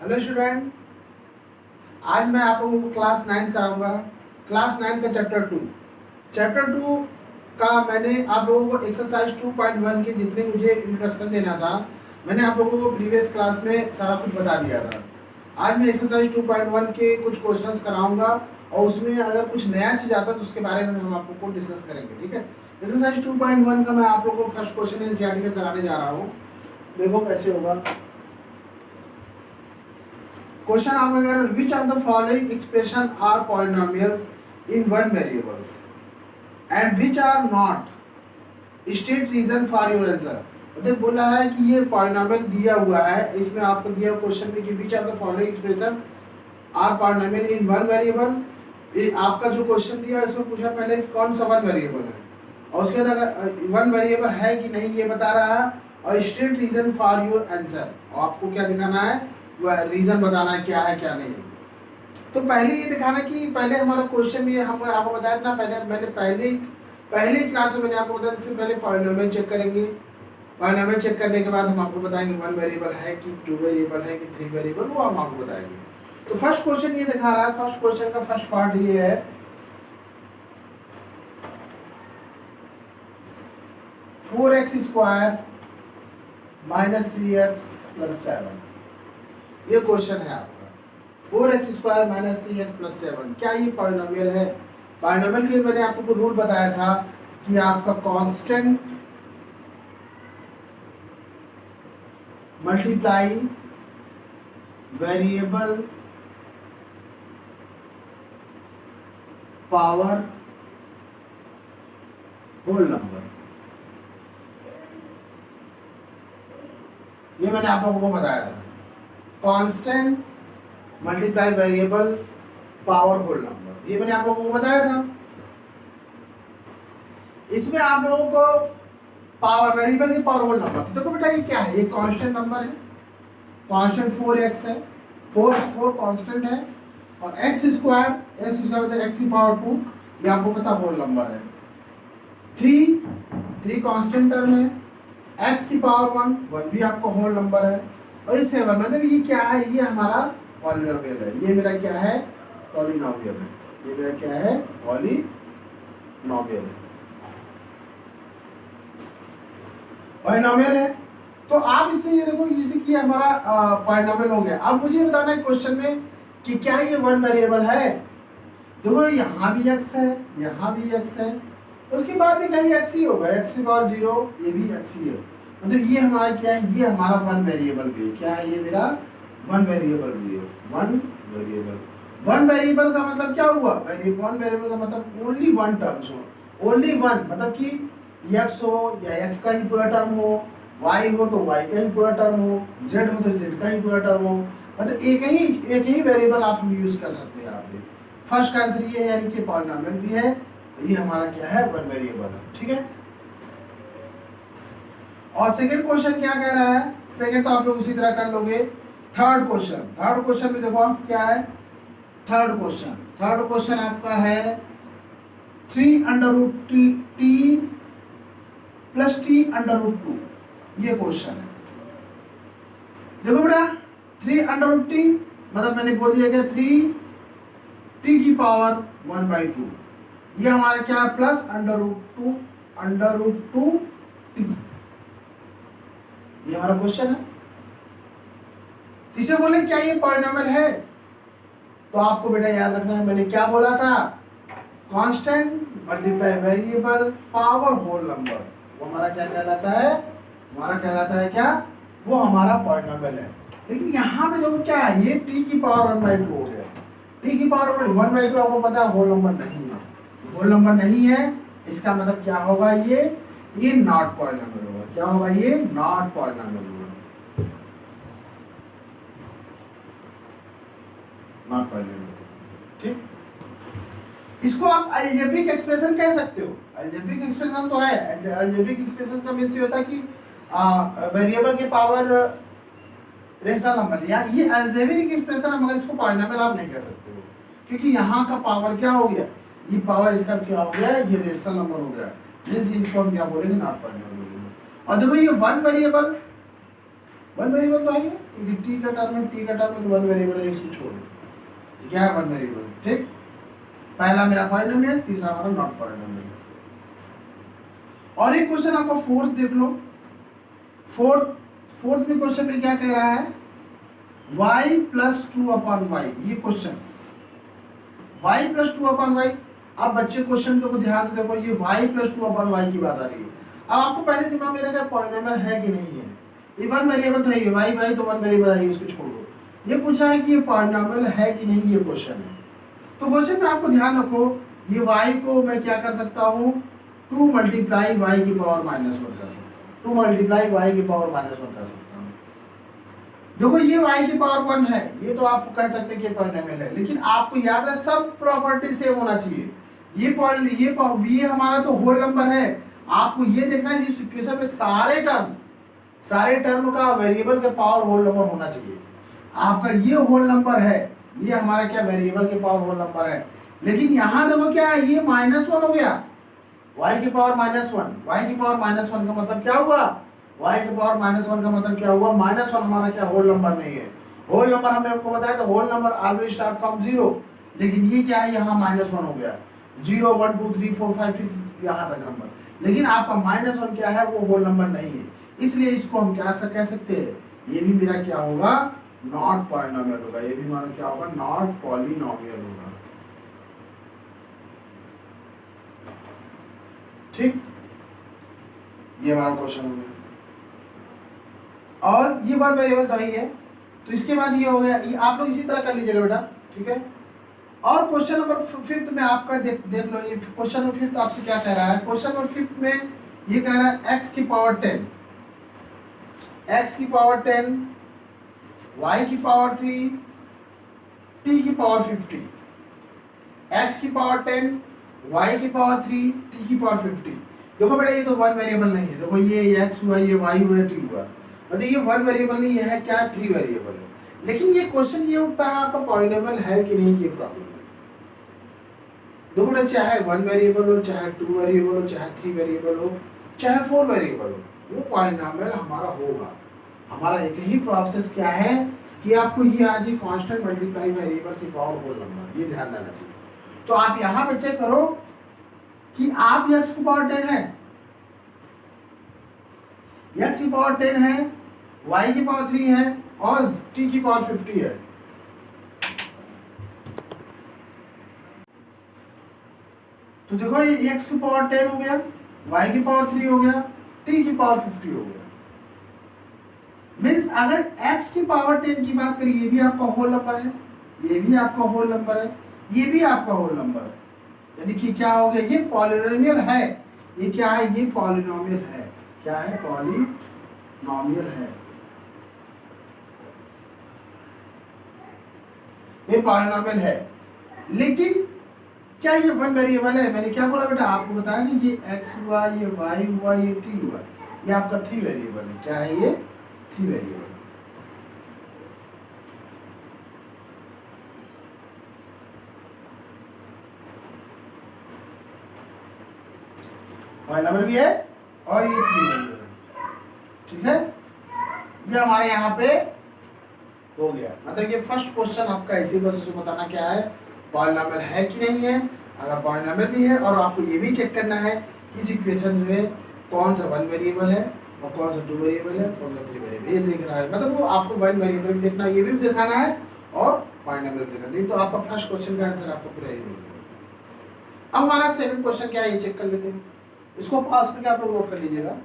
Hello student, आज मैं आप लोगों को क्लास 9 कराऊंगा। क्लास 9 का चैप्टर 2 का मैंने आप लोगों को एक्सरसाइज 2.1 के जितने मुझे इंट्रोडक्शन देना था, मैंने आप लोगों को प्रीवियस क्लास में सारा कुछ बता दिया था। आज मैं एक्सरसाइज 2.1 के कुछ क्वेश्चंस कराऊंगा और उसमें अगर कुछ नया चीज़ आता है तो उसके बारे में हम आप लोग को डिस्कस करेंगे। ठीक है, एक्सरसाइज 2.1 का मैं आप लोगों को फर्स्ट क्वेश्चन एनसीईआरटी का कराने जा रहा हूँ। देखो कैसे होगा क्वेश्चन। आप अगर which of the following expression are polynomials in one variables and which are not, state reason for your answer. मतलब बोला है कि ये पॉलिनोमियल दिया हुआ है, इसमें आपको दिया क्वेश्चन में कि which of the following expression are polynomial in one variable. ये आपका जो क्वेश्चन दिया है इसमें पूछा पहले कौन सा वन वेरिएबल है और उसके बाद अगर वन वेरिएबल है कि नहीं ये बता रहा है और state reason for your answer. और आपको क्या दिखाना है, रीजन बताना है क्या है क्या नहीं है। तो पहले ये दिखाना कि पहले हमारा क्वेश्चन ये हम आपको बताया था मैंने पहले क्लास में मैंने आपको बताया इससे पहले पॉलिनोमियल चेक करेंगे। पॉलिनोमियल चेक करने के बाद हम आपको बताएंगे वन वेरिएबल है कि टू वेरिएबल है कि थ्री वेरिएबल, वो हम आपको बताएंगे। तो फर्स्ट क्वेश्चन ये दिखा रहा है, फर्स्ट क्वेश्चन का फर्स्ट पार्ट ये है, four x square minus 3x plus 7। ये क्वेश्चन है आपका, 4x square minus 3x plus 7 क्या ये पॉलिनोमियल है। पॉलिनोमियल के मैंने आपको रूल बताया था कि आपका constant multiply variable power whole number, ये मैंने आप लोगों को बताया था। Constant multiply variable power whole number, ये मैंने आप लोगों को बताया था। इसमें आप लोगों को पावर वेरिएबल की पावर होल नंबर, देखो बेटा ये क्या है, ये कांस्टेंट नंबर है, कांस्टेंट 4x है, 4 कांस्टेंट है और x स्क्वायर मतलब x की पावर 2, ये आपको पता होल नंबर है। 3 कांस्टेंट टर्म है, x की पावर 1 भी आपको होल नंबर है और ये 7 मतलब ये क्या है, ये हमारा पॉलिनोमियल है। ये मेरा क्या है, पॉलिनोमियल है। ये मेरा क्या है, पॉलिनोमियल है, पॉलिनोमियल है। तो आप इससे ये देखो जैसे कि हमारा पॉलिनोमियल हो गया। अब मुझे बताना है क्वेश्चन में कि क्या ये वन वेरिएबल है। देखो यहाँ भी x है, यहाँ भी x है, उसके बाद भी कहीं x ही होगा, x की पावर 0, ये भी x ही है। मतलब ये हमारा क्या है, ये हमारा वन वेरिएबल भी है। क्या है, ये मेरा वन वेरिएबल भी है। वन वेरिएबल का मतलब क्या हुआ, वन वेरिएबल का मतलब ओनली वन टर्म्स हो, ओनली वन, मतलब कि x हो या x का ही पूरा टर्म हो, y हो तो y का ही पूरा टर्म हो, z हो तो z का ही पूरा टर्म हो। मतलब एक ही वेरिएबल आप यूज कर सकते हैं। आप फर्स्ट का आंसर ये है, यानी कि पॉलिनोमियल भी है, ये हमारा क्या है, वन वेरिएबल है। ठीक है, और सेकंड क्वेश्चन क्या कह रहा है, सेकंड तो आप लोग उसी तरह कर लोगे। थर्ड क्वेश्चन में देखो आप क्या है, थर्ड क्वेश्चन आपका है 3 under root t plus t under root 2, ये क्वेश्चन है। देखो बेटा 3 अंडर रूट टी मतलब मैंने बोल दिया क्या, 3 टी की पावर 1/2, ये हमारा क्या है, plus under root two t, ये हमारा क्वेश्चन है। इसे बोले क्या ये पॉलिनोमियल है, तो आपको बेटा याद रखना है मैंने क्या बोला था, constant multiply variable power whole number, वो हमारा क्या कहलाता है, क्या, वो हमारा पॉलिनोमियल है। लेकिन यहाँ पे देखो क्या है, ये t की पावर 1/2 हो गया, t की पावर 1/2 आपको पता है होल नंबर नहीं है, इसका मतलब क्या होगा, ये नॉट पॉलिनोमियल होगा। क्या होगा, ये नॉट पॉलिनोमियल होगा, नॉट पॉलिनोमियल। ठीक, इसको आप अलजेब्रिक एक्सप्रेशन कह सकते हो। अलजेब्रिक एक्सप्रेशन तो है, अलजेब्रिक एक्सप्रेशन का मीन्स ये होता है कि वेरिएबल के पावर रेशनल नंबर, या ये अलजेब्रिक एक्सप्रेशन है, मगर इसको पॉलिनोमियल आप नहीं कह सकते हो, क्योंकि यहाँ का पावर क्या हो गया, ये पावर इसका क्या हो गया, ये रेशनल नंबर हो गया, इसको हम क्या बोलेंगे, नॉट पॉलिनोमियल। और देखो ये वन वेरिएबल तो है, क्योंकि टी का टर्म में तो वन वेरिएबल है, इसको छोड़ दो। क्या है? One variable. ठीक, पहला मेरा पॉलिनोमियल, तीसरा हमारा नॉट पॉलिनोमियल। और एक क्वेश्चन आपका फोर्थ देख लो। फोर्थ में क्वेश्चन में क्या कह रहा है? y प्लस 2/y, ये क्वेश्चन y प्लस 2/y। अब बच्चे क्वेश्चन को ध्यान से देखो, ये y प्लस 2/y की बात आ रही है। अब आपको पहले दिमाग में रखा पॉलिनोमियल है कि नहीं है। ये वन वेरिएबल था, ये y तो वन वेरिएबल है, इसको छोड़ दो। ये पूछ रहा है कि ये पॉलिनोमियल है कि नहीं, ये क्वेश्चन है। तो क्वेश्चन में आपको ध्यान रखो, ये y को मैं क्या कर सकता हूँ? 2 मल्टीप्लाई y की पावर -1 कर सकता हूँ। 2 मल्टीप्लाई y की पावर -1 कर सकता हूँ। देखो ये y की पावर 1 है, ये तो आप कह सकते हैं कि पॉलिनोमियल है, लेकिन आपको याद है सब प्रॉपर्टी सेम होना चाहिए। ये हमारा तो होल नंबर है। आपको ये देखना है इस इक्वेशन में सारे टर्म का वेरिएबल का पावर होल नंबर होना चाहिए। आपका ये होल नंबर है, ये हमारा क्या वेरिएबल के पावर होल नंबर है। लेकिन यहाँ देखो क्या है, ये -1 हो गया, y की पावर -1। y की पावर -1 का मतलब क्या हुआ? y की पावर -1 का मतलब क्या हुआ? -1 हमारा क्या होल नंबर नहीं है। होल नंबर हमने आपको बताया था, whole number always start from 0। लेकिन ये क्या है, यहाँ -1 हो गया। 0 1 2 3 4 5 6 यहाँ तक नंबर, लेकिन आपका -1 क्या है, वो होल नंबर नहीं है। इसलिए इसको हम क्या कह सकते हैं, ये भी मेरा क्या होगा? नॉट पॉलिनोमियल होगा। ये भी हमारा क्या होगा? नॉट पॉलिनोमियल होगा। ठीक, ये हमारा क्वेश्चन हो गया। और ये वन वेरिएबल तो ही है, तो इसके बाद ये हो गया। ये आप लोग इसी तरह कर लीजिएगा बेटा, ठीक है। और क्वेश्चन नंबर 5 में आपका देख लो, ये क्वेश्चन नंबर 5 आपसे क्या कह रहा है? क्वेश्चन नंबर 5 में ये कह रहा है x की पावर 10, x की पावर 10, y की पावर 3, t की पावर 50। x की पावर 10, y की पावर 3, t की पावर 50। देखो बेटा ये तो वन वेरिएबल नहीं है। देखो ये x हुआ, ये y हुआ, t हुआ, मतलब ये वन वेरिएबल नहीं है, क्या 3 वेरिएबल है। लेकिन ये क्वेश्चन ये उठता है आपका पॉलिनोमियल है कि नहीं, ये प्रॉब्लम है। देखो बेटा चाहे 1 वेरिएबल हो, चाहे 2 वेरिएबल हो, चाहे 3 वेरिएबल हो, चाहे 4 वेरिएबल हो, वो पॉलिनोमियल हमारा होगा। हमारा एक ही प्रोसेस क्या है कि आपको ये आज ही कांस्टेंट मल्टीप्लाई वेरिएबल की पावर होल नंबर, ये ध्यान रखना चाहिए। तो आप यहाँ पे चेक करो कि आप x की पावर 10 है, x की पावर 10 है, y की पावर 3 है और t की पावर 50 है। तो देखो ये x की पावर 10 हो गया, y की पावर 3 हो गया, t की पावर 50 हो गया। मीन्स अगर x की पावर 10 की बात करिए, ये भी आपका होल नंबर है, ये भी आपका होल नंबर है, ये भी आपका होल नंबर है। यानी कि क्या हो गया, ये पॉलिनोमियल है। ये क्या है, ये पॉलिनोमियल है। क्या है? पॉलिनोमियल है, ये पॉलिनोमियल है। लेकिन क्या ये वन वेरिएबल है? मैंने क्या बोला बेटा, आपको बताया नहीं, ये x हुआ, ये y हुआ, ये t हुआ, ये आपका 3 वेरिएबल है। क्या है ये? 3 वेरिएबल। पॉलिनोमियल भी है और ये 3 वेरिएबल है, ठीक है। ये हमारे यहाँ पे हो गया। मतलब ये फर्स्ट क्वेश्चन आपका ऐसे बस उसको बताना क्या है, पॉलिनोमियल है कि नहीं है। अगर पॉलिनोमियल भी है, और आपको ये भी चेक करना है इस इक्वेशन में कौन सा 1 वेरिएबल है और कौन सा 2 वेरिएबल है, कौन सा 3 वेरिएबल, ये देखना है। मतलब वो आपको 1 वेरिएबल भी देखना है, ये भी दिखाना है और पॉलिनोमियल भी दिखाना है। तो आपका फर्स्ट क्वेश्चन का आंसर आपको पूरा ही मिल गया। अब हमारा सेकंड क्वेश्चन क्या है, ये चेक कर लेते हैं। इसको पास करके आप लोग नोट कर लीजिएगा।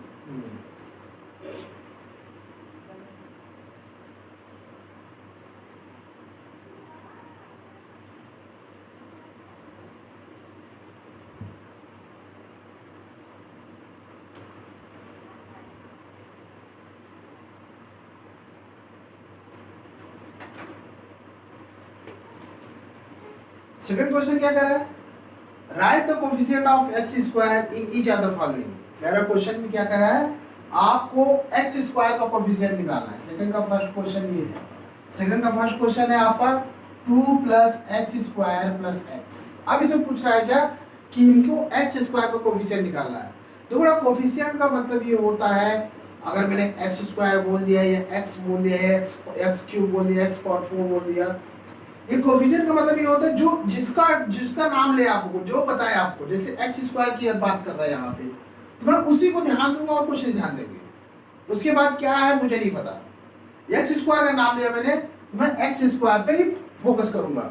सेकंड क्वेश्चन क्या कह रहा है, right the coefficient of x square in each of the following. कह रहा है क्वेश्चन में क्या कह रहा है, आपको एक्स स्क्वायर का कोफिशिएंट निकालना है। सेकंड का फर्स्ट क्वेश्चन ये है। सेकंड का फर्स्ट क्वेश्चन है आपका 2 + x² + x। अब इसे पूछ रहा है क्या कि इनको x² का कोफिशिएंट निकालना है। तो बड़ा कोफिशिएंट का मतलब ये होता है अगर मैंने एक्स स्क्वायर बोल दिया या एक्स बोल दिया या एक्स क्यूब बोल दिया, एक्स पावर 4 बोल दिया, ये कोफिशिएंट का मतलब ये होता है जो जिसका नाम ले आपको, जो बताए आपको, जैसे एक्स स्क्वायर की बात कर रहा है यहाँ पे, तो मैं उसी को ध्यान दूंगा और कुछ नहीं ध्यान देंगे। उसके बाद क्या है मुझे नहीं पता। एक्स स्क्वायर का नाम लिया मैंने, तो मैं एक्स स्क्वायर पे ही फोकस करूंगा,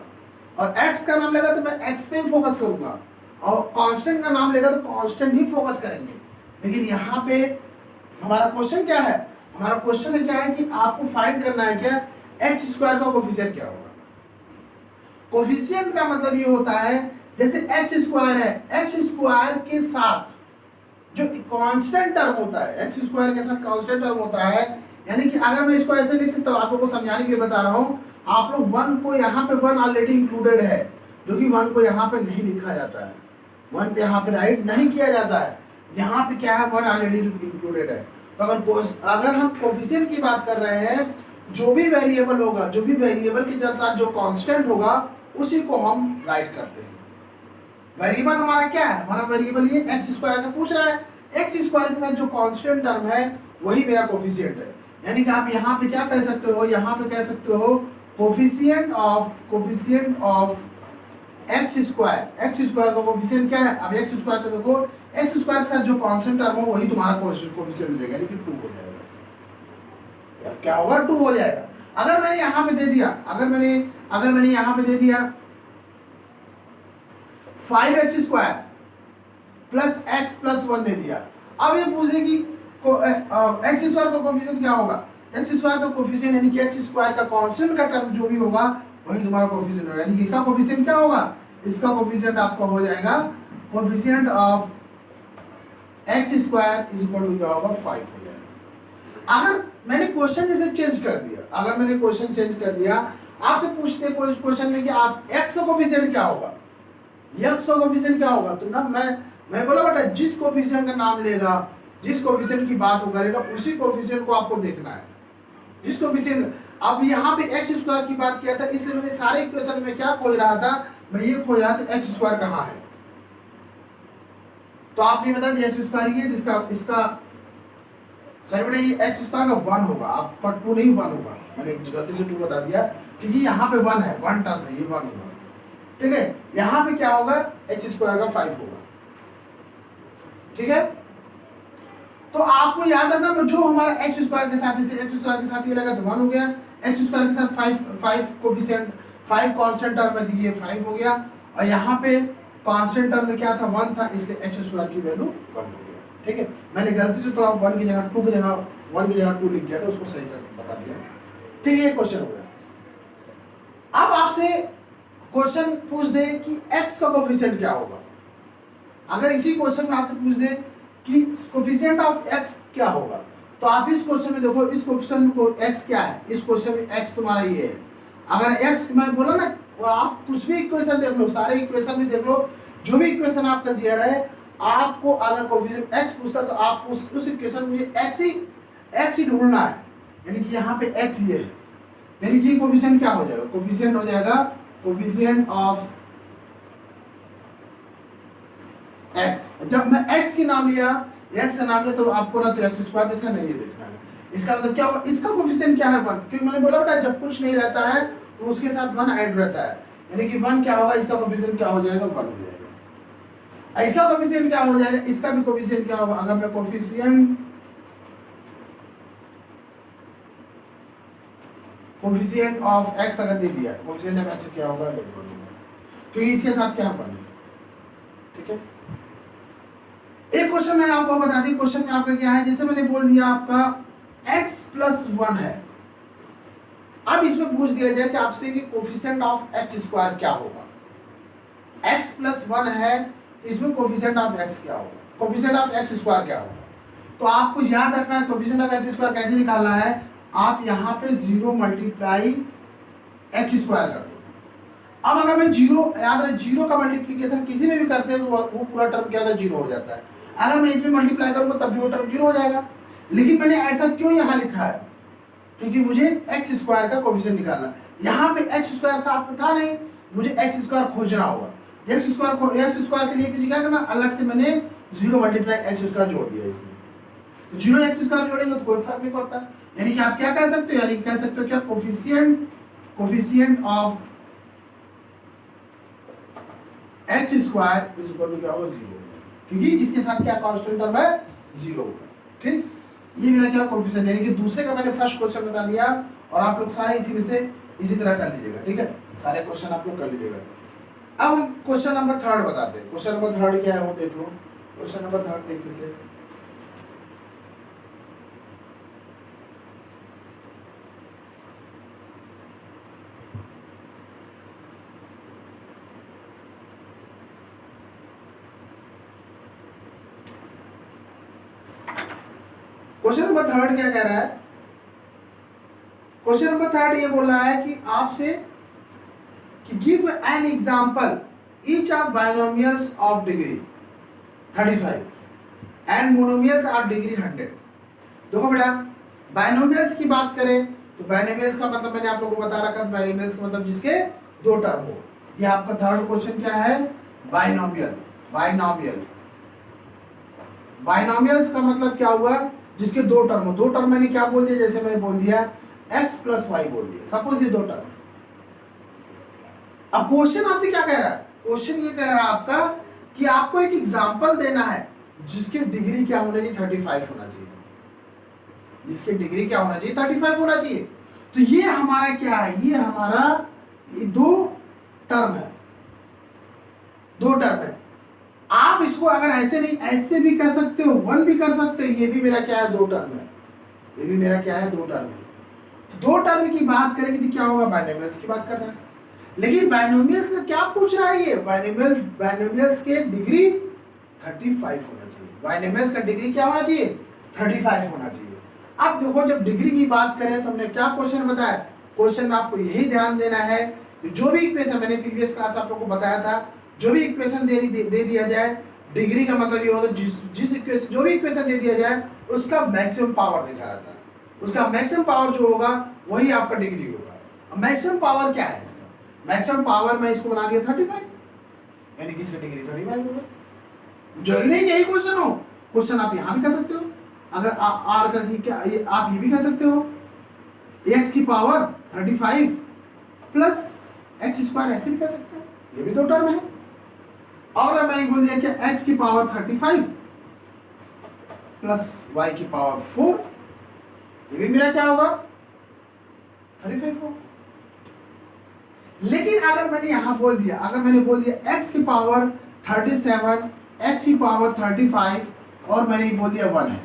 और एक्स का नाम लेगा तो मैं एक्स पे ही फोकस करूंगा, और कांस्टेंट का नाम लेगा तो कांस्टेंट ही फोकस करेंगे। लेकिन यहाँ पे हमारा क्वेश्चन क्या है, हमारा क्वेश्चन क्या है कि आपको फाइंड करना है क्या, एक्स स्क्वायर का कोफिशिएंट क्या होगा। कोफिशिएंट का मतलब ये होता है जैसे एक्स स्क्वायर है, एक्स स्क्वायर के साथ जो कांस्टेंट टर्म होता है, एक्स स्क्वायर के साथ कांस्टेंट टर्म होता है, यानी कि अगर मैं इसको ऐसे लिख सकता हूँ, आप लोगों को समझाने के लिए बता रहा हूँ, आप लोग 1 को यहाँ पे 1 ऑलरेडी इंक्लूडेड है, जो कि 1 को यहाँ पे नहीं लिखा जाता है, 1 पे यहाँ पे राइट नहीं किया जाता है, यहाँ पे क्या है 1 ऑलरेडी इंक्लूडेड है। तो अगर हम कोफिशिएंट की बात कर रहे हैं, जो भी वेरिएबल होगा, जो भी वेरिएबल के साथ जो कांस्टेंट होगा उसी को हम राइट करते हैं। वेरिएबल हमारा क्या है, हमारा वेरिएबल ये एक्स स्क्वायर का पूछ रहा है, एक्स स्क्वायर के साथ जो कांस्टेंट टर्म है वही मेरा कोफिशिएंट है। यानी कि आप यहाँ पे क्या कह सकते हो, यहाँ पे कह सकते हो कोफिशिएंट ऑफ एक्स स्क्वायर का कोफिशिएंट क्या है। अब एक्स स्क्वायर का देखो, एक्स स्क्वायर के साथ जो कांस्टेंट टर्म हो वही तुम्हारा कोफिशिएंट हो जाएगा, यानी कि 2 हो जाएगा। क्या होगा, 2 हो जाएगा। अगर मैंने यहाँ पे दे दिया, अगर मैंने यहाँ पे दे दिया 5x square plus x plus 1 दे दिया, अब ये पूछे कि एक्स स्क्वायर का कोफिशिएंट क्या होगा। एक्स स्क्वायर का कोफिशिएंट यानी कि एक्स स्क्वायर का कांस्टेंट का टर्म जो भी होगा वही तुम्हारा कोफिशिएंट होगा, यानी कि इसका कोफिशिएंट क्या होगा, इसका कोफिशिएंट आपका हो जाएगा coefficient of x square is equal to क्या होगा, 5 हो जाएगा। अगर मैंने क्वेश्चन जैसे चेंज कर दिया, अगर मैंने क्वेश्चन चेंज कर दिया, आपसे पूछते कोई क्वेश्चन में कि आप x का कोफिशिएंट क्या होगा, x का कोफिशिएंट क्या होगा, तो ना मैं बोला बेटा जिस कोफिशिएंट का नाम लेगा, जिस कोफिशिएंट की बात वो करेगा उसी कोफिशिएंट को आपको देखना है, जिस कोफिशिएंट। अब यहाँ पे एक्स स्क्वायर की बात किया था, इसलिए मैंने सारे इक्वेशन में क्या खोज रहा था, मैं ये खोज रहा था एक्स स्क्वायर कहाँ है। तो आपने बता दिया एक्स स्क्वायर ये, इसका चलिए बेटा ये एक्स स्क्वायर का 1 होगा, आपका 2 नहीं 1 होगा, मैंने गलती से 2 बता दिया कि जी यहाँ पे 1 है, 1 टर्म है, ये 1 होगा, ठीक है। यहाँ पे क्या होगा, एक्स स्क्वायर का 5 होगा, ठीक है। तो आपको याद रखना जो हमारा एक्स स्क्वायर के साथ, जैसे एक्स स्क्वायर के साथ ये लगा तो 1 हो गया, एक्स स्क्वायर के साथ 5 कोफिशिएंट 5 कांस्टेंट टर्म में ये 5 हो गया, और यहाँ पे कांस्टेंट टर्म में क्या था, 1 था, इसलिए एक्स स्क्वायर की वैल्यू 1 हो गया, ठीक है। मैंने गलती से थोड़ा 1 की जगह 2 की जगह 1 की जगह 2 लिख दिया था, उसको सही कर बता दिया, ठीक है। ये क्वेश्चन हो गया। अब आपसे क्वेश्चन पूछ दे कि x का कोफिशिएंट क्या होगा, अगर इसी क्वेश्चन में आपसे पूछ दे कि कोफिशिएंट ऑफ x क्या होगा, तो आप इस क्वेश्चन में देखो, इस क्वेश्चन को x क्या है, इस क्वेश्चन में x तुम्हारा ये है। अगर x मैं बोला ना, आप कुछ भी इक्वेशन देख लो, सारे इक्वेशन में देख लो, जो भी इक्वेशन आपका दिया रहा है, आपको अगर कोफिशिएंट x पूछता तो आपको उस इक्वेशन में मुझे x ही ढूंढना है, यानी कि यहाँ पे x ये है, यानी कि कोफिशिएंट क्या हो जाएगा, कोफिशिएंट हो जाएगा कोफिशिएंट ऑफ x। जब मैं x की नाम लिया, x का नाम लिया, तो आपको ना तो एक्स स्क्वायर देखना नहीं, ये देखना है। इसका मतलब क्या होगा, इसका कोफिशिएंट क्या है 1, क्योंकि मैंने बोला बेटा जब कुछ नहीं रहता है तो उसके साथ 1 ऐड रहता है, यानी कि 1 क्या होगा, इसका कोफिशिएंट क्या हो जाएगा, 1 हो जाएगा। इसका कोफिशिएंट क्या हो जाएगा, इसका भी कोफिशिएंट क्या होगा। अगर मैं कोफिशिएंट ऑफ x अगर दे दिया, कोफिशिएंट ऑफ x क्या होगा, 1 होगा, क्योंकि इसके साथ क्या बने, ठीक है। एक क्वेश्चन मैंने आपको बता दी, क्वेश्चन में आपका क्या है, जैसे मैंने बोल दिया आपका x प्लस 1 है, अब इसमें पूछ दिया जाए कि आपसे कि कोफिशिएंट ऑफ x स्क्वायर क्या होगा। x प्लस 1 है, इसमें कोफिशिएंट ऑफ x क्या होगा, कोफिशिएंट ऑफ x स्क्वायर क्या होगा। तो आपको याद रखना है कोफिशिएंट ऑफ x स्क्वायर कैसे निकालना है, आप यहाँ पे 0 मल्टीप्लाई x स्क्वायर कर दो। अब अगर मैं 0 याद रहे, 0 का मल्टीप्लिकेशन किसी में भी करते हैं तो वो पूरा टर्म क्या होता है, 0 हो जाता है। अगर मैं इसमें मल्टीप्लाई करूंगा तब भी वो टर्म 0 हो जाएगा। लेकिन मैंने ऐसा क्यों यहाँ लिखा है, क्योंकि मुझे एक्स स्क्वायर का कोफिशिएंट निकालना है। यहाँ पे एक्स स्क्वायर साथ में था नहीं, मुझे एक्स स्क्वायर खोजना होगा। एक्स स्क्वायर के लिए मुझे क्या करना, अलग से मैंने 0 मल्टीप्लाई एक्स स्क्वायर जोड़ दिया इसमें। तो 0 एक्स स्क्वायर जोड़ेंगे तो कोई फर्क नहीं पड़ता। यानी कि आप क्या कह सकते हो, यानी कह सकते हो क्या, coefficient of x square is equal to क्या होगा, 0 होगा, क्योंकि इसके साथ क्या कांस्टेंट टर्म है, 0 होगा। ठीक, ये मेरा क्या कोफिशिएंट, यानी कि दूसरे का मैंने फर्स्ट क्वेश्चन बता दिया और आप लोग सारे इसी में से इसी तरह कर लीजिएगा। ठीक है, सारे क्वेश्चन आप लोग कर लीजिएगा। अब हम क्वेश्चन नंबर 3 बताते हैं। क्वेश्चन नंबर 3 क्या है वो देख लो। क्वेश्चन नंबर 3 देख लेते हैं। क्वेश्चन नंबर 3 क्या कह रहा है, क्वेश्चन नंबर 3 ये बोल रहा है कि आपसे कि give an example each of binomials of degree 35 and monomials of degree 100। देखो बेटा, बाइनोमियल्स की बात करें तो बाइनोमियल्स का मतलब मैंने आप लोगों को बता रखा है, बाइनोमियल्स का मतलब जिसके 2 टर्म हो। ये आपका 3rd क्वेश्चन क्या है, बाइनोमियल। बाइनोमियल्स का मतलब क्या हुआ, जिसके 2 टर्म हो। 2 टर्म मैंने क्या बोल दिया, जैसे मैंने बोल दिया x + y बोल दिया, सपोज ये 2 टर्म। अब क्वेश्चन आपसे क्या कह रहा है, क्वेश्चन ये कह रहा है आपका कि आपको एक एग्जांपल देना है जिसके डिग्री क्या होना चाहिए, 35 होना चाहिए। जिसके डिग्री क्या होना चाहिए, 35 होना चाहिए। तो ये हमारा क्या है, ये हमारा ये 2 टर्म है, 2 टर्म है। आप इसको अगर ऐसे नहीं ऐसे भी कर सकते हो, 1 भी कर सकते हो। ये भी मेरा क्या है, 2 टर्म है। ये भी मेरा क्या है, 2 टर्म है। तो 2 टर्म की बात करेंगे तो क्या होगा, बाइनोमियल्स की बात कर रहा है। लेकिन बाइनोमियल्स का क्या पूछ रहा है, ये बाइनोमियल्स के डिग्री 35 होना चाहिए। बाइनोमियल्स का डिग्री क्या होना चाहिए, 35 होना चाहिए। अब देखो, जब डिग्री की बात करें तो हमने क्या क्वेश्चन बताया, क्वेश्चन में आपको यही ध्यान देना है कि जो भी इक्वेशन मैंने प्रीवियस क्लास आप लोगों को बताया था, जो भी इक्वेशन दे दिया जाए, डिग्री का मतलब ये होता है जिस इक्वेशन, जो भी इक्वेशन दे दिया जाए उसका मैक्सिमम पावर देखा जाता है। उसका मैक्सिमम पावर जो होगा वही आपका डिग्री होगा। मैक्सिमम पावर क्या है इसका, मैक्सिमम पावर मैं इसको बना दिया 35, यानी कि इसका डिग्री 35 होगा। जरूरी नहीं यही क्वेश्चन हो, क्वेश्चन आप यहाँ भी कर सकते हो। अगर आर का क्या, आप ये भी कर सकते हो, x की पावर 35 प्लस x² ऐसे भी कर सकते हो, ये भी 2 टर्म है। और अब मैंने बोल दिया कि x की पावर 35 प्लस y की पावर 4, ये भी मेरा क्या होगा, 35 होगा। लेकिन अगर मैंने यहां बोल दिया, अगर मैंने बोल दिया x की पावर 37, x की पावर 35 और मैंने बोल दिया 1 है,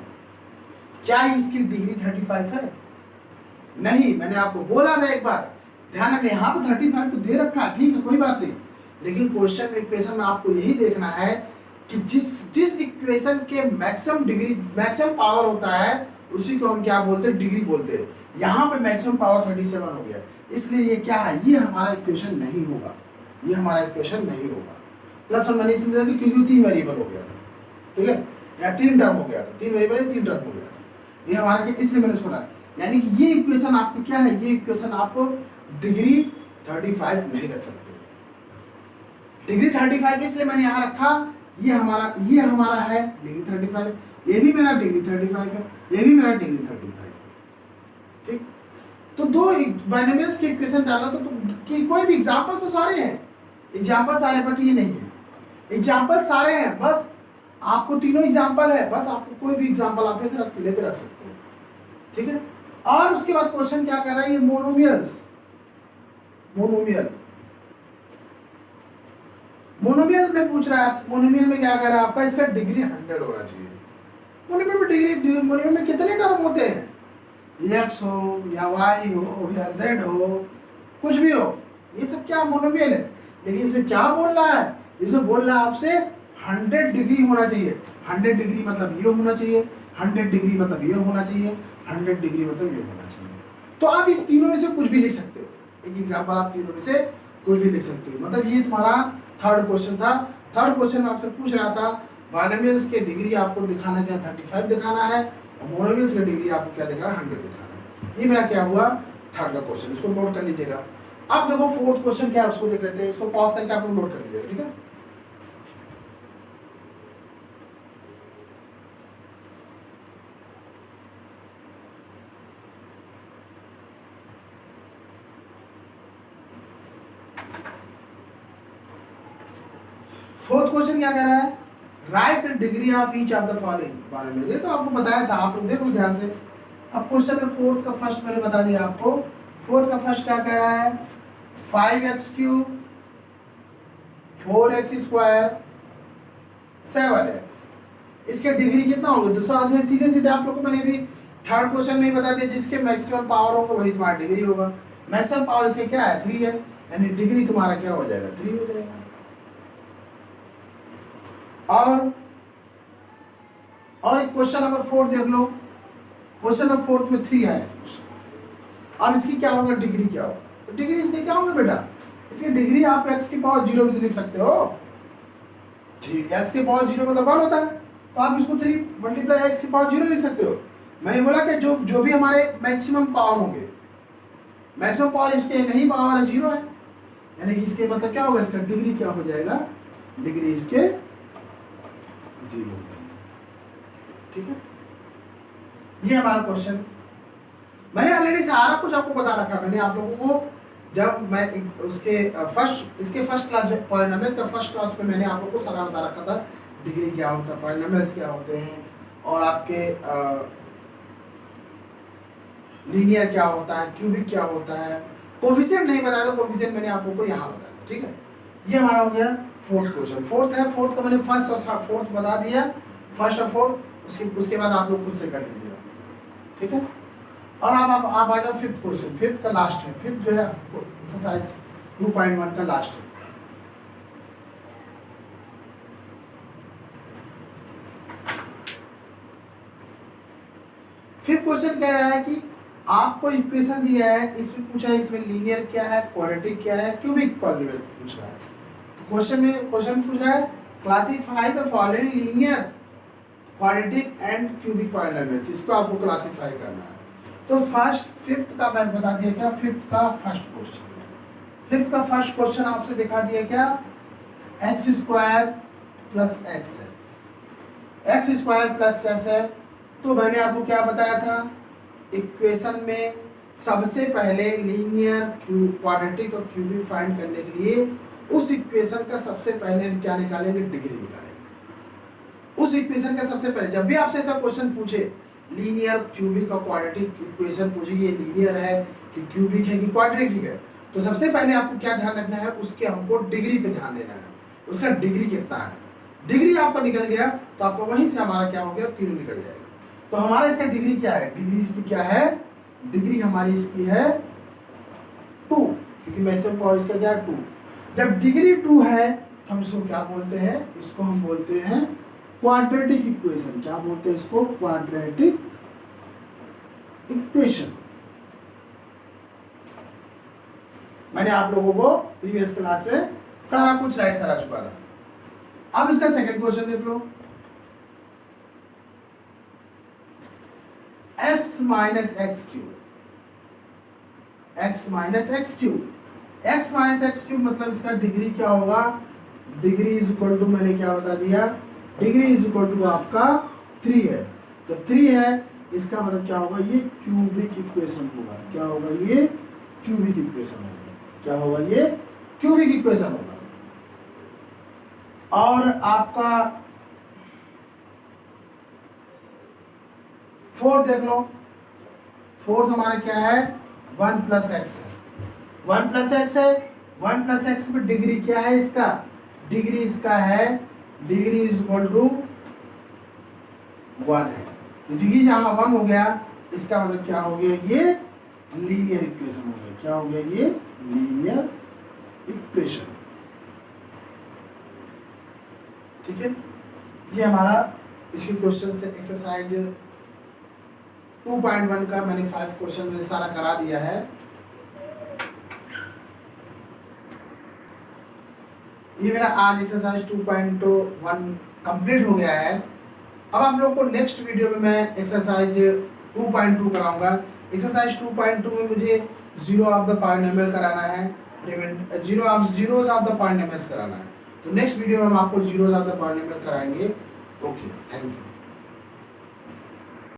क्या इसकी डिग्री 35 है? नहीं, मैंने आपको बोला था एक बार, ध्यान रखना, यहाँ पे 35 तो दे रखा है, ठीक है, कोई बात नहीं। लेकिन क्वेश्चन इक्वेशन में आपको यही देखना है कि जिस इक्वेशन के मैक्सिमम डिग्री, मैक्सिमम पावर होता है, उसी को हम क्या बोलते हैं, डिग्री बोलते हैं। यहाँ पे मैक्सिमम पावर 37 हो गया, इसलिए ये क्या है, ये हमारा इक्वेशन नहीं होगा, ये हमारा इक्वेशन नहीं होगा। प्लस वन मैंने इसलिए क्योंकि 3 वेरिएबल हो गया था, ठीक है, या 3 टर्म हो गया था, 3 वेरिएबल 3 टर्म हो गया था, ये हमारा क्या, इसलिए मैंने इसको, यानी कि ये इक्वेशन आपको क्या है, ये इक्वेशन आपको डिग्री 35 नहीं रख सकते। डिग्री 35 इसलिए मैंने यहाँ रखा, ये हमारा है डिग्री 35, ये भी मेरा डिग्री 35 है, ये भी मेरा डिग्री 35, ठीक। तो 2 बाइनोमियल्स के इक्वेशन डाला तो कि कोई भी एग्जांपल तो सारे हैं, एग्जांपल सारे, बट ये नहीं है, एग्जांपल सारे हैं, बस आपको तीनों एग्जांपल है, बस आपको कोई भी एग्जांपल आप लेकर रख सकते हो, ठीक है। और उसके बाद क्वेश्चन क्या कर रहा है, ये मोनोमियल में पूछ रहा है। मोनोमियल में क्या कर रहा है आपका, इसका डिग्री 100 होना चाहिए। मोनोमियल में कितने टर्म होते हैं, x हो या y हो या z हो, कुछ भी हो, ये सब क्या मोनोमियल है। लेकिन इसमें क्या बोल रहा है, इसमें बोल रहा है आपसे 100 डिग्री होना चाहिए। 100 डिग्री मतलब ये होना चाहिए, 100 डिग्री मतलब ये होना चाहिए, 100 डिग्री मतलब ये होना चाहिए। तो आप इस तीनों में से कुछ भी लिख सकते हो, एक एग्जांपल आप तीनों में से कुछ भी लिख सकते हो। मतलब ये तुम्हारा 3rd क्वेश्चन था। 3rd क्वेश्चन में आपसे पूछ रहा था बाइनोमियल्स के डिग्री आपको दिखाना क्या, 35 दिखाना है, और मोनोमियल्स की डिग्री आपको क्या दिखाना है, 100 दिखाना है। ये मेरा क्या हुआ, 3rd का क्वेश्चन, इसको नोट कर लीजिएगा। अब देखो 4th क्वेश्चन क्या है उसको देख लेते हैं, इसको पॉज करके आप लोग नोट कर लीजिएगा, ठीक है। फोर्थ क्वेश्चन क्या कह रहा है, right the degree of each of the following बारे में, ये तो आपको बताया था, आप लोग देख लो ध्यान से। अब क्वेश्चन में फोर्थ का फर्स्ट मैंने बता दिया आपको। फोर्थ का फर्स्ट क्या कह रहा है, 5x³ 4x², 7x, इसके डिग्री कितना होगा 200। सीधे सीधे आप लोग को मैंने भी थर्ड क्वेश्चन में ही बता दिया, जिसके मैक्सिमम पावर होगा वही तुम्हारा डिग्री होगा। मैक्सिमम पावर इसके क्या है 3 है, यानी डिग्री तुम्हारा क्या हो जाएगा 3 हो जाएगा। और एक क्वेश्चन नंबर 4 देख लो, क्वेश्चन नंबर 4 में 3 है। अब इसकी क्या होगा डिग्री क्या होगा, तो डिग्री इसकी क्या होगा बेटा, इसकी डिग्री आप x की पावर 0 भी तो लिख सकते हो। x की पावर 0 मतलब 1 होता है, तो आप इसको 3 × x की पावर 0 लिख सकते हो। मैंने बोला कि जो भी हमारे मैक्सिमम पावर होंगे, मैक्सिमम पावर इसके नहीं पावर है 0 है, यानी कि इसके मतलब क्या होगा, इसका डिग्री क्या हो जाएगा, डिग्री इसके 0 हो जाएगा। ठीक है, ये हमारा क्वेश्चन। मैंने ऑलरेडी सारा कुछ आपको बता रखा। मैंने आप लोगों को जब मैं इसके फर्स्ट क्लास पॉलिनोमियल्स का फर्स्ट क्लास में मैंने आप लोगों को सारा बता रखा था, डिग्री क्या होता है, पॉलिनोमियल्स क्या होते हैं, और आपके लीनियर क्या होता है, क्यूबिक क्या होता है। कोफिशिएंट नहीं बताया तो कोफिशिएंट मैंने आप लोगों को यहाँ बताया। ठीक है, ये हमारा हो गया फोर्थ क्वेश्चन। फोर्थ है, फोर्थ का मैंने फर्स्ट और फोर्थ बता दिया, फर्स्ट और फोर्थ, उसके बाद आप लोग खुद से कर लीजिएगा। ठीक है, और आप आ जाओ फिफ्थ क्वेश्चन। फिफ्थ का लास्ट है, फिफ्थ जो है एक्सरसाइज 2.1 का लास्ट है। फिफ्थ क्वेश्चन कह रहा है कि आपको इक्वेशन दिया है, इसमें पूछा है इसमें लीनियर क्या है, क्वाड्रेटिक क्या है, क्यूबिक पॉलिनोमियल पूछ रहा है। क्वेश्चन पूछ रहा है classify the following linear, quadratic and cubic polynomials, इसको आपको क्लासिफाई करना है। तो फिफ्थ का मैं बता दिया क्या, फिफ्थ का फर्स्ट क्वेश्चन आपसे दिखा दिया क्या, x² + x है, x² + x है। तो मैंने आपको क्या बताया था, इक्वेशन में सबसे पहले लीनियर, क्वाड्रेटिक और क्यूबिक फाइंड करने के लिए उस इक्वेशन का सबसे पहले हम क्या निकालेंगे, डिग्री निकालेंगे। उस इक्वेशन का सबसे पहले जब भी आपसे ऐसा क्वेश्चन पूछे, लीनियर, क्यूबिक और क्वाड्रेटिक इक्वेशन पूछे, ये लीनियर है कि क्यूबिक है कि क्वाड्रेटिक है, तो सबसे पहले आपको क्या ध्यान रखना है, उसके हमको डिग्री पे ध्यान देना है, उसका डिग्री कितना है। डिग्री आपका निकल गया तो आपको वहीं से हमारा क्या हो गया, 3 निकल जाएगा। तो हमारा इसका डिग्री क्या है, डिग्री इसकी क्या है, डिग्री हमारी इसकी है 2, क्योंकि मैक्सिमम पावर इसका क्या है 2। जब डिग्री 2 है तो हम इसको क्या बोलते हैं, इसको हम बोलते हैं क्वाड्रेटिक इक्वेशन। क्या बोलते हैं इसको, क्वाड्रेटिक इक्वेशन। मैंने आप लोगों को प्रीवियस क्लास में सारा कुछ राइट करा चुका था। अब इसका सेकंड क्वेश्चन देख लो, x - x³ मतलब इसका डिग्री क्या होगा, डिग्री इज इक्वल टू, मैंने क्या बता दिया, डिग्री इज इक्वल टू आपका 3 है। तो 3 है, इसका मतलब क्या होगा, ये क्यूबिक इक्वेशन होगा। क्या होगा, ये क्यूबिक इक्वेशन होगा। क्या होगा, ये क्यूबिक इक्वेशन होगा। और आपका फोर्थ देख लो, फोर्थ हमारा क्या है, 1 + x है, 1 + x है। 1 + x में डिग्री क्या है इसका, डिग्री इसका है, डिग्री इज इक्वल टू 1 है। तो डिग्री जहां 1 हो गया, इसका मतलब क्या हो गया, ये लीनियर इक्वेशन हो गया। क्या हो गया, ये लीनियर इक्वेशन। ठीक है, ये हमारा इसके क्वेश्चन से एक्सरसाइज 2.1 का मैंने 5 क्वेश्चन में सारा करा दिया है। ये मेरा आज एक्सरसाइज 2.1 कंप्लीट हो गया है। अब आप लोग को नेक्स्ट वीडियो में मैं एक्सरसाइज 2.2 कराऊंगा। एक्सरसाइज 2.2 में मुझे जीरो ऑफ द पॉलिनोमियल कराना है, जीरोस ऑफ द पॉलिनोमियल्स कराना है। तो नेक्स्ट वीडियो में हम आपको जीरोस ऑफ द पॉलिनोमियल कराएंगे। Okay, thank you.